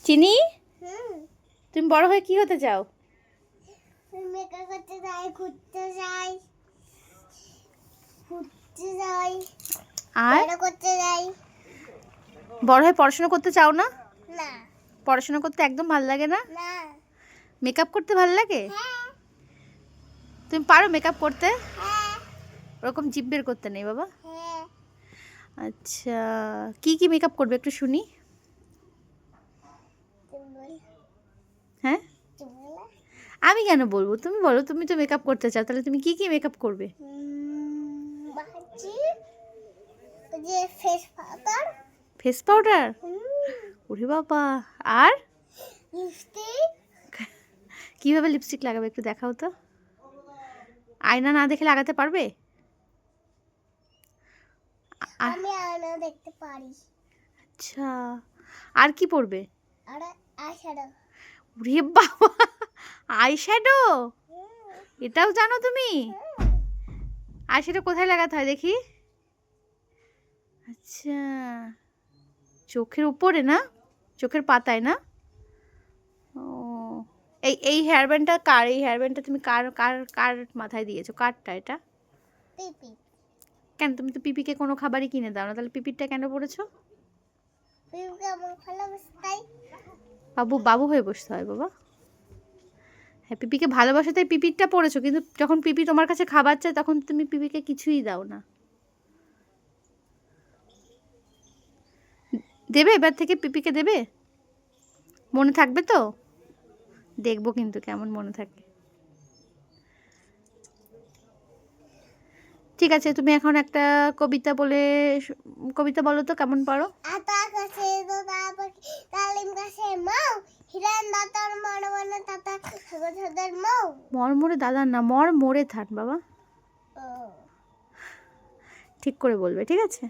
চিনি, তুমি বড় হয়ে কি হতে চাও? মেকআপ করতে যাই, ঘুরতে যাই, ঘুরতে যাই, আর বড় করতে যাই। বড় হয়ে পড়াশোনা করতে চাও না? না পড়াশোনা করতে একদম ভালো লাগে না? না। মেকআপ করতে ভালো লাগে? হ্যাঁ তুমি পারো মেকআপ করতে? হ্যাঁ ওরকম জিভ বের করতে নেই বাবা। হ্যাঁ। আচ্ছা, কি কি মেকআপ করবে একটু শুনি। হ্যাঁ, আমি কেন বলবো? তুমি বলো, তুমি তো মেকআপ করতে চাও, তাহলে তুমি কি কি মেকআপ করবে? বাজি, যে ফেস পাউডার, ফেস পাউডার? ওরে বাবা। আর লিপস্টিক। কিভাবে লিপস্টিক লাগাবে একটু দেখাও তো। আয়না না দেখে লাগাতে পারবে? আমি আয়না দেখতে পারি। আচ্ছা, আর কি পরবে? আর আইশ্যাডো। ওরে বাবা, আইশ্যাডো? এটাও জানো তুমি? আইশ্যাডো কোথায় লাগাতে হয় দেখি? আচ্ছা, চোখের উপরে না, চোখের পাতায় না? ও, এই হেয়ার ব্যান্ডটা কার? এই হেয়ার ব্যান্ডটা তুমি কার কার কার মাথায় দিয়েছো? কারটা এটা? পিপি। কেন, তুমি তো পিপিকে কোনো খাবারই কিনে দাও না, তাহলে পিপিরটা কেন পড়েছো? পিপিকে আমার ভালোবাসে তাই। বাবু বাবু হয়ে বসতে হয় বাবা। হ্যাঁ, পিপিকে ভালোবাসে তাই পিপিরটা পড়েছো, কিন্তু যখন পিপি তোমার কাছে খাবার চায় তখন তুমি পিপিকে কিছুই দাও না। দেবে এবার থেকে পিপিকে দেবে? মনে থাকবে তো? দেখবো কিন্তু কেমন মনে থাকে। ঠিক আছে, তুমি এখন একটা কবিতা বলে, কবিতা বলো তো, কেমন পারো? আতা গাছে তোতা পাখি, ডালিম গাছে মাও, হিরেন দাতার মনে মনে তাতা কাগজের মাও। মরমরে দাদার না, মর মরে থান বাবা। ও ঠিক করে বলবে, ঠিক আছে?